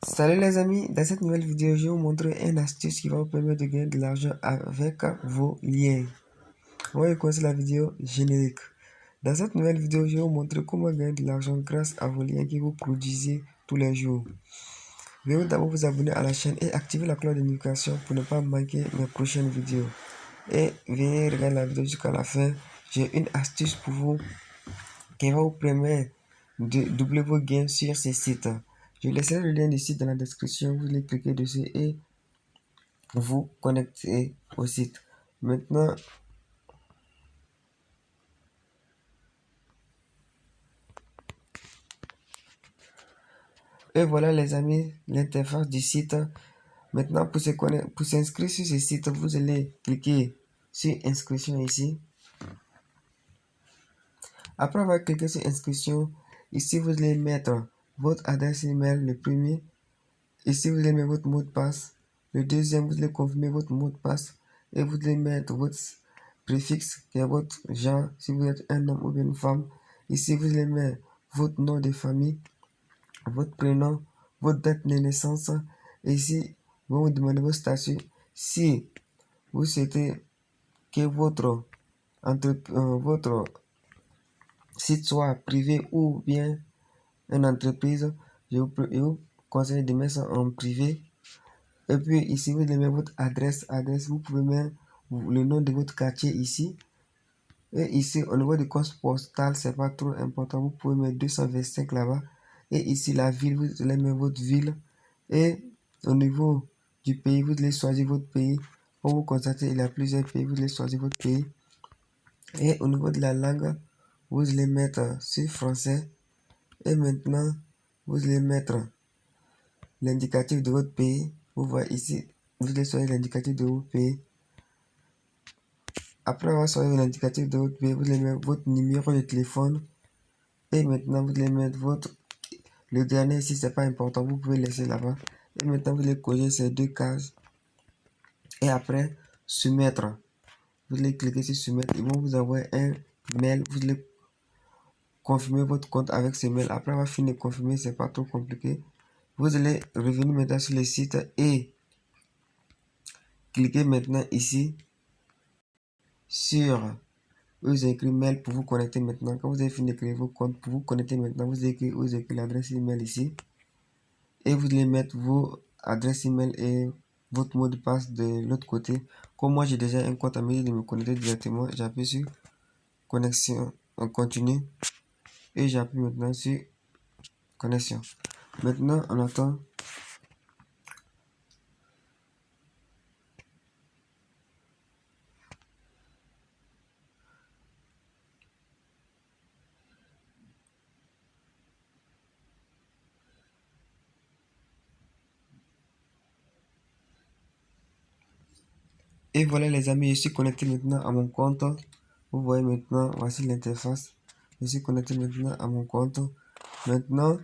Salut les amis, dans cette nouvelle vidéo, je vais vous montrer une astuce qui va vous permettre de gagner de l'argent avec vos liens. On va commencer la vidéo générique. Dans cette nouvelle vidéo, je vais vous montrer comment gagner de l'argent grâce à vos liens que vous produisez tous les jours. Veuillez d'abord vous abonner à la chaîne et activer la cloche de notification pour ne pas manquer mes prochaines vidéos. Et venez regarder la vidéo jusqu'à la fin. J'ai une astuce pour vous qui va vous permettre de doubler vos gains sur ces sites. Je laisserai le lien du site dans la description, vous allez cliquer dessus et vous connecter au site. Maintenant, et voilà les amis, l'interface du site. Maintenant, pour s'inscrire sur ce site, vous allez cliquer sur inscription ici. Après avoir cliqué sur inscription, ici vous allez mettre votre adresse email, le premier. Ici vous allez mettre votre mot de passe. Le deuxième, vous allez confirmer votre mot de passe et vous allez mettre votre préfixe qui est votre genre, si vous êtes un homme ou bien une femme. Ici vous allez mettre votre nom de famille, votre prénom, votre date de naissance. Et ici, vous vous demandez votre statut. Si vous souhaitez que votre site soit privé ou bien une entreprise, je vous conseille de mettre ça en privé. Et puis ici, vous allez mettre votre adresse. Vous pouvez mettre le nom de votre quartier ici. Et ici, au niveau du code postal, c'est pas trop important. Vous pouvez mettre 225 là-bas. Et ici, la ville, vous allez mettre votre ville. Et au niveau du pays, vous allez choisir votre pays. Comme vous constatez, il y a plusieurs pays, vous allez choisir votre pays. Et au niveau de la langue, vous allez mettre sur français. Et maintenant, vous allez mettre l'indicatif de votre pays. Vous voyez ici, vous allez choisir l'indicatif de votre pays. Après avoir choisi l'indicatif de votre pays, vous allez mettre votre numéro de téléphone. Et maintenant, vous allez mettre le dernier ici, c'est pas important, vous pouvez laisser là-bas. Et maintenant, vous allez coller ces deux cases. Et après, soumettre. Vous allez cliquer sur soumettre. Ils vont vous envoyer un mail. Vous allez confirmer votre compte avec ce mail. Après avoir fini de confirmer, c'est pas trop compliqué. Vous allez revenir maintenant sur le site et cliquez maintenant ici sur vous écrivez mail pour vous connecter maintenant. Quand vous avez fini d'écrire vos comptes pour vous connecter maintenant, vous écrivez l'adresse email ici et vous allez mettre vos adresses email et votre mot de passe de l'autre côté. Comme moi j'ai déjà un compte à mesure de me connecter directement, j'appuie sur connexion en continu et j'appuie maintenant sur connexion. Maintenant on attend. Et voilà les amis, je suis connecté maintenant à mon compte. Vous voyez maintenant, voici l'interface. Je suis connecté maintenant à mon compte. Maintenant,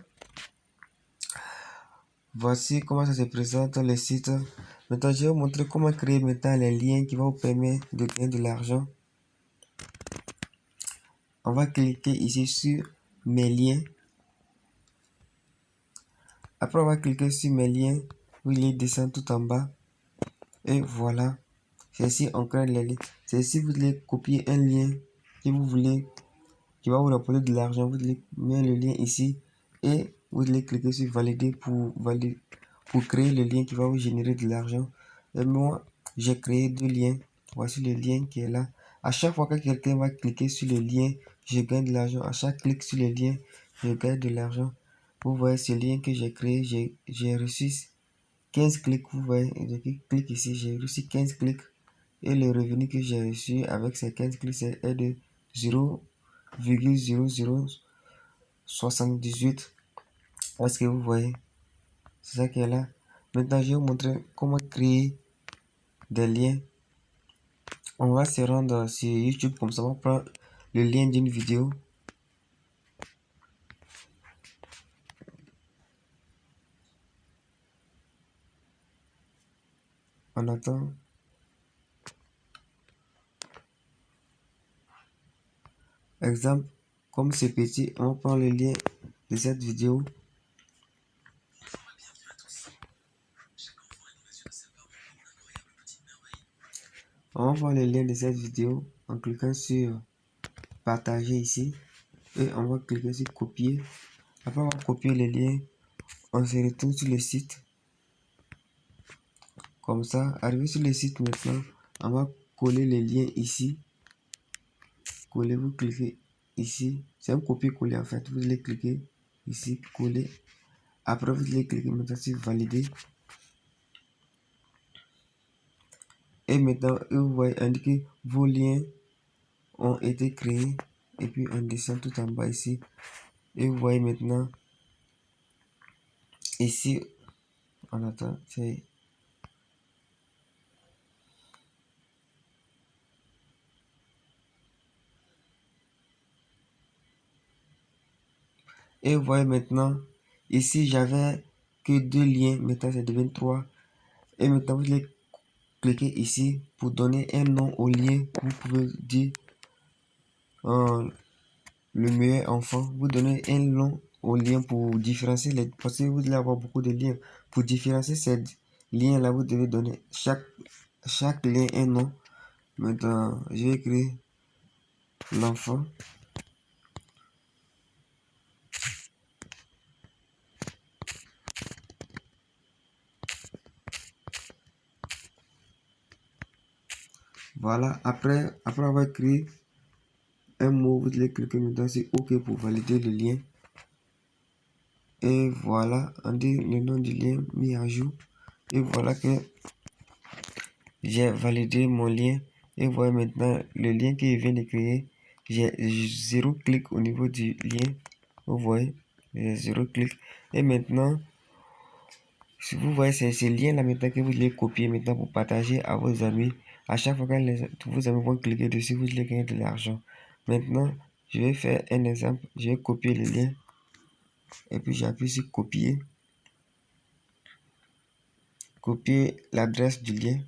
voici comment ça se présente le site. Maintenant, je vais vous montrer comment créer maintenant les liens qui vont vous permettre de gagner de l'argent. On va cliquer ici sur mes liens. Après, on va cliquer sur mes liens. Vous allez descendre tout en bas. Et voilà. C'est ici, on crée les liens. C'est ici, vous allez copier un lien que vous voulez, qui va vous rapporter de l'argent. Vous allez mettre le lien ici. Et vous allez cliquer sur valider pour créer le lien qui va vous générer de l'argent. Et moi, j'ai créé deux liens. Voici le lien qui est là. À chaque fois que quelqu'un va cliquer sur le lien, je gagne de l'argent. À chaque clic sur le lien, je gagne de l'argent. Vous voyez ce lien que j'ai créé, j'ai reçu 15 clics. Vous voyez, je clique ici, j'ai reçu 15 clics. Et le revenu que j'ai reçu avec ces 15 clics est de 0,0078. Est-ce que vous voyez? C'est ça qui est là. Maintenant, je vais vous montrer comment créer des liens. On va se rendre sur YouTube, comme ça on va prendre le lien d'une vidéo. On attend. Exemple, comme c'est petit, on va prendre le lien de cette vidéo. On va voir le lien de cette vidéo en cliquant sur partager ici et on va cliquer sur copier. Après on va copier le lien, on se retrouve sur le site. Comme ça, arrivé sur le site maintenant, on va coller le lien ici. Coller, vous cliquez ici. C'est un copier-coller en fait. Vous allez cliquer ici, coller. Après, vous allez cliquer maintenant sur valider. Et maintenant, vous voyez indiquer vos liens ont été créés. Et puis, on descend tout en bas ici. Et vous voyez maintenant, ici, on attend, c'est... Et vous voyez maintenant, ici, j'avais que 2 liens. Maintenant, c'est devenu 3. Et maintenant, vous allez cliquer ici pour donner un nom au lien. Vous pouvez dire le meilleur enfant. Vous donnez un nom au lien pour différencier les... Parce que vous allez avoir beaucoup de liens. Pour différencier ces liens-là, vous devez donner chaque lien un nom. Maintenant, je vais créer l'enfant. Voilà, après avoir créé un mot, vous allez cliquer maintenant sur OK pour valider le lien. Et voilà, on dit le nom du lien mis à jour. Et voilà que j'ai validé mon lien. Et voilà maintenant le lien que je viens de créer. J'ai 0 clic au niveau du lien. Vous voyez, j'ai 0 clic. Et maintenant, si vous voyez, c'est ce lien là maintenant que vous allez copier maintenant pour partager à vos amis. À chaque fois que vos amis vont cliquer dessus, vous allez gagner de l'argent. Maintenant, je vais faire un exemple. Je vais copier le lien. Et puis j'appuie sur copier. Copier l'adresse du lien.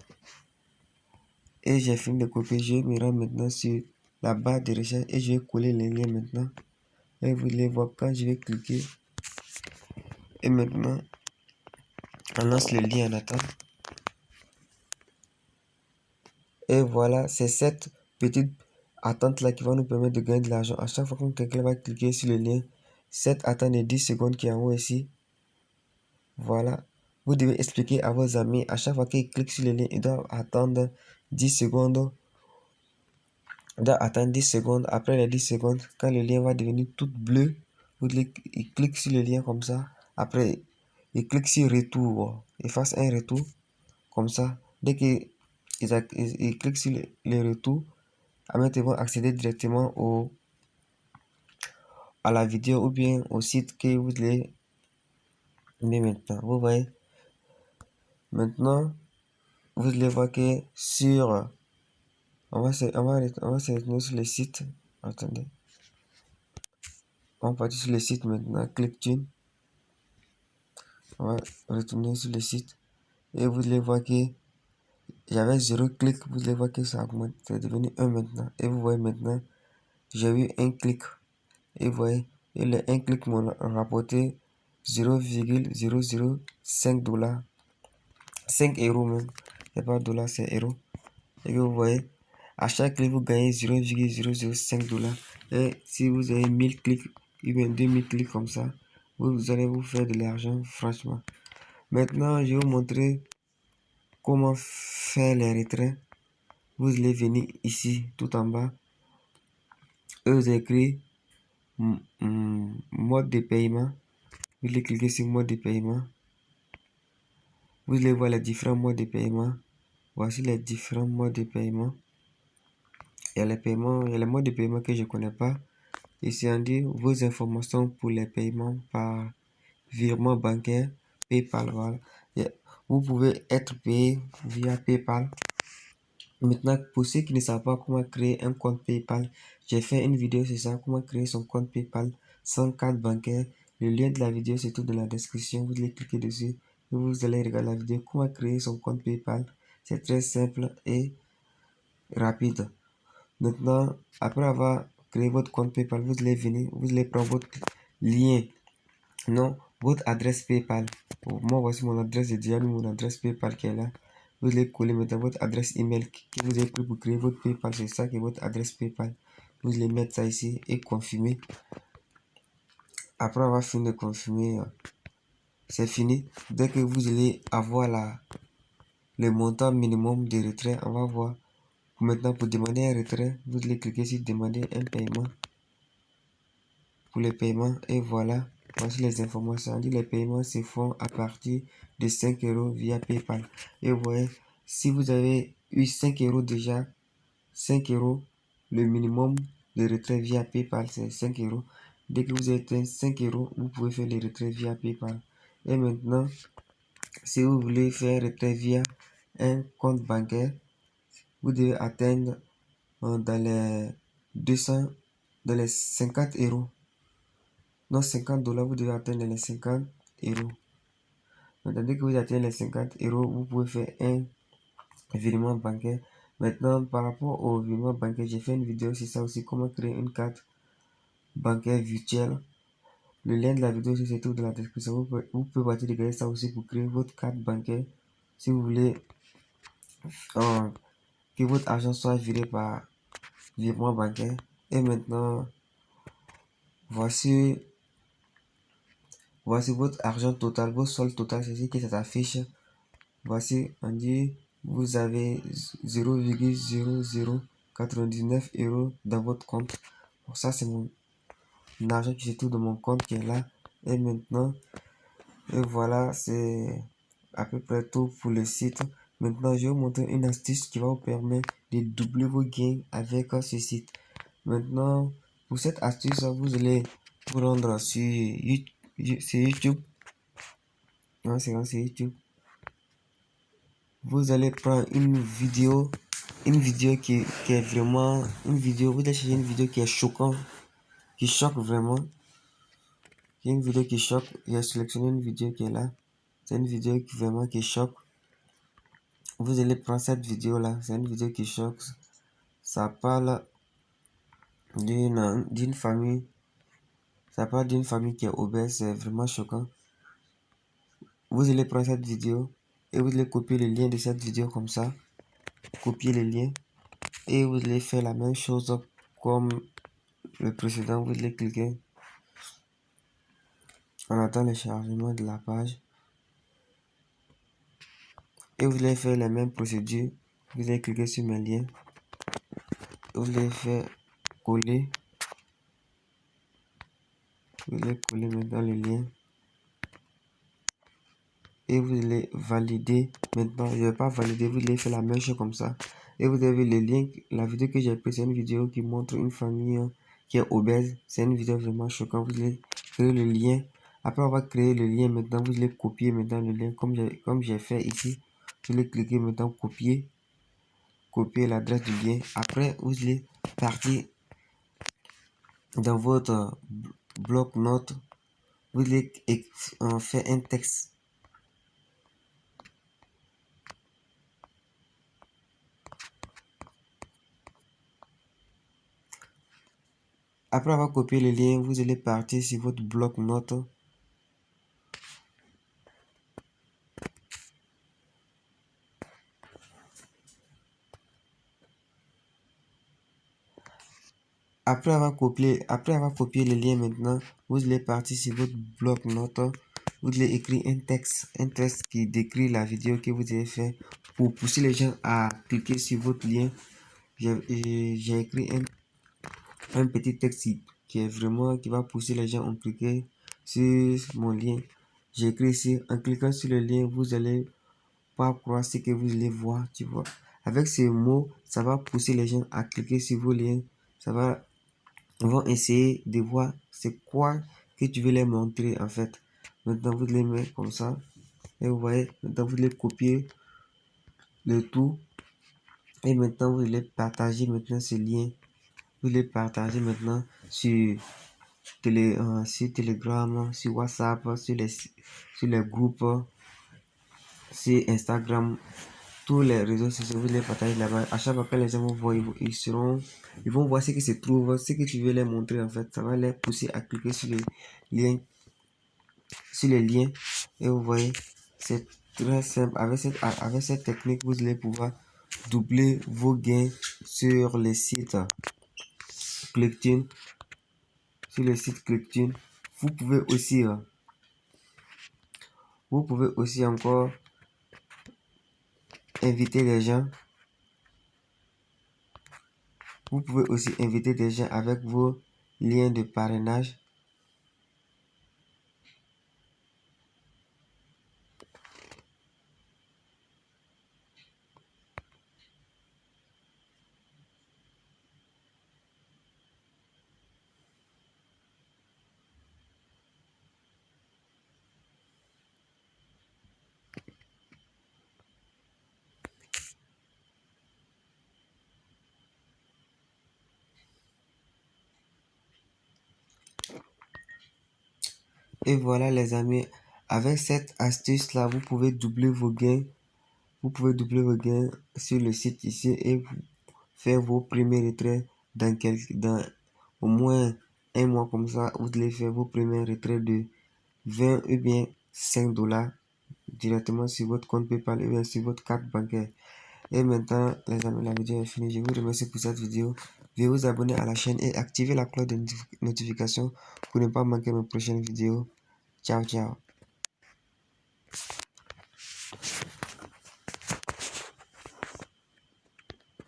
Et j'ai fini de copier. Je me rends maintenant sur la barre de recherche et je vais coller les liens maintenant. Et vous allez voir quand je vais cliquer. Et maintenant, on lance le lien en attente. Et voilà, c'est cette petite attente là qui va nous permettre de gagner de l'argent. À chaque fois que quelqu'un va cliquer sur le lien, cette attente de 10 secondes qui est en haut ici. Voilà. Vous devez expliquer à vos amis. À chaque fois qu'ils cliquent sur le lien, ils doivent attendre 10 secondes. Ils doivent attendre 10 secondes. Après les 10 secondes, quand le lien va devenir tout bleu, ils cliquent sur le lien comme ça. Après, ils cliquent sur retour. Ils fassent un retour. Comme ça. Dès qu'ils cliquent sur le retour, ils vont accéder directement à la vidéo ou bien au site que vous allez mettre maintenant. Vous voyez. Maintenant, vous allez voir que sur... On va se retourner sur le site. Attendez. On va partir sur le site maintenant. ClickTune. On va retourner sur le site. Et vous allez voir que j'avais 0 clic. Vous allez voir que ça augmente. C'est devenu 1 maintenant. Et vous voyez maintenant, j'ai eu un clic. Et vous voyez, et les 1 clic m'ont rapporté 0,005 $. 5 euros même. C'est pas dollars, c'est euros. Et que vous voyez, à chaque clic, vous gagnez 0,005 $. Et si vous avez 1000 clics, ou bien 2000 clics comme ça, vous allez vous faire de l'argent, franchement. Maintenant, je vais vous montrer comment faire les retraits. Vous allez venir ici, tout en bas. Et vous écrivez mode de paiement. Vous allez cliquer sur mode de paiement. Vous allez voir les différents modes de paiement. Voici les différents modes de paiement. Il y a les modes de paiement que je ne connais pas. Ici, on dit vos informations pour les paiements par virement bancaire, PayPal. Voilà. Vous pouvez être payé via PayPal. Maintenant, pour ceux qui ne savent pas comment créer un compte PayPal, j'ai fait une vidéo sur ça, comment créer son compte PayPal sans carte bancaire. Le lien de la vidéo se trouve dans la description. Vous allez cliquer dessus et vous allez regarder la vidéo comment créer son compte PayPal. C'est très simple et rapide. Maintenant, après avoir créé votre compte PayPal, vous allez venir, vous allez prendre votre lien, non, votre adresse PayPal. Moi, voici mon adresse, j'ai déjà mis mon adresse PayPal qui est là. Vous allez coller maintenant votre adresse email que vous avez pris pour créer votre PayPal. C'est ça qui est votre adresse PayPal. Vous allez mettre ça ici et confirmer. Après avoir fini de confirmer, c'est fini. Dès que vous allez avoir le montant minimum de retrait, on va voir. Maintenant, pour demander un retrait, vous allez cliquer sur demander un paiement. Pour les paiements, et voilà. Voici les informations. On dit les paiements se font à partir de 5 euros via PayPal. Et vous voyez, si vous avez eu 5 euros déjà, 5 euros, le minimum de retrait via PayPal, c'est 5 euros. Dès que vous avez atteint 5 euros, vous pouvez faire les retraits via PayPal. Et maintenant, si vous voulez faire retrait via un compte bancaire, vous devez atteindre dans les 200, dans les 50 euros. Non, 50 $, vous devez atteindre les 50 euros. Maintenant, dès que vous atteignez les 50 euros, vous pouvez faire un virement bancaire. Maintenant, par rapport au virement bancaire, j'ai fait une vidéo sur ça aussi, comment créer une carte bancaire virtuelle. Le lien de la vidéo se trouve dans la description. Vous pouvez partir regarder ça aussi pour créer votre carte bancaire. Si vous voulez que votre argent soit viré par virement bancaire. Et maintenant, voici votre argent total, votre solde total, c'est ce qui s'affiche. Voici, on dit, vous avez 0,0099 euros dans votre compte. Pour ça, c'est mon argent qui se trouve dans mon compte qui est là. Et maintenant, et voilà, c'est à peu près tout pour le site. Maintenant, je vais vous montrer une astuce qui va vous permettre de doubler vos gains avec ce site. Maintenant, pour cette astuce, vous allez vous rendre sur YouTube. Non, c'est sur YouTube. Vous allez prendre une vidéo qui est vraiment une vidéo. Vous allez chercher une vidéo qui est choquante, qui choque vraiment. Il y a une vidéo qui choque. J'ai sélectionné une vidéo qui est là. C'est une vidéo qui vraiment qui choque. Vous allez prendre cette vidéo là. C'est une vidéo qui choque. Ça parle d'une famille. Ça parle d'une famille qui est obèse. C'est vraiment choquant. Vous allez prendre cette vidéo et vous allez copier le lien de cette vidéo comme ça. Copier le lien et vous allez faire la même chose comme le précédent. Vous allez cliquer. On attend le chargement de la page et vous allez faire les mêmes procédures. Vous allez cliquer sur mes liens. Vous allez faire coller. Vous allez coller maintenant le lien et vous allez valider. Maintenant, je ne vais pas valider. Vous allez faire la même chose comme ça. Et vous avez le lien. La vidéo que j'ai prise, c'est une vidéo qui montre une famille qui est obèse. C'est une vidéo vraiment choquante. Vous allez créer le lien. Après avoir créé le lien, maintenant vous allez copier maintenant le lien comme j'ai fait ici. Vous allez cliquer maintenant copier l'adresse du lien. Après, vous allez partir dans votre bloc-notes. Vous allez faire un texte. Après avoir copié le lien, vous allez partir sur votre bloc-notes. Après avoir copié le lien maintenant, vous allez partir sur votre bloc-notes. Vous allez écrire un texte qui décrit la vidéo que vous avez fait pour pousser les gens à cliquer sur votre lien. J'ai écrit un petit texte qui est vraiment qui va pousser les gens à cliquer sur mon lien. J'ai écrit ici, en cliquant sur le lien, vous allez pas croire ce que vous allez voir, tu vois. Avec ces mots, ça va pousser les gens à cliquer sur vos liens. Ils vont essayer de voir c'est quoi que tu veux les montrer en fait. Maintenant, vous les mettez comme ça. Et vous voyez, maintenant vous les copier le tout. Et maintenant, vous allez partager maintenant ce lien. Vous les partagez maintenant sur Telegram, sur WhatsApp, sur les groupes, sur Instagram, tous les réseaux sociaux, vous les partagez là-bas. À chaque fois que les gens vont voir, ils vont voir ce qui se trouve, ce que tu veux les montrer en fait. Ça va les pousser à cliquer sur les liens. Et vous voyez, c'est très simple. Avec cette technique, vous allez pouvoir doubler vos gains sur les sites ClickTune. Sur le site ClickTune, vous pouvez aussi encore inviter les gens. Vous pouvez aussi inviter des gens avec vos liens de parrainage. Et voilà les amis, avec cette astuce là, vous pouvez doubler vos gains. Vous pouvez doubler vos gains sur le site ici et faire vos premiers retraits dans au moins un mois comme ça. Vous allez faire vos premiers retraits de 20 ou bien 5 dollars directement sur votre compte PayPal ou bien sur votre carte bancaire. Et maintenant, les amis, la vidéo est finie. Je vous remercie pour cette vidéo. Veuillez vous abonner à la chaîne et activer la cloche de notification pour ne pas manquer mes prochaines vidéos. Ciao, ciao.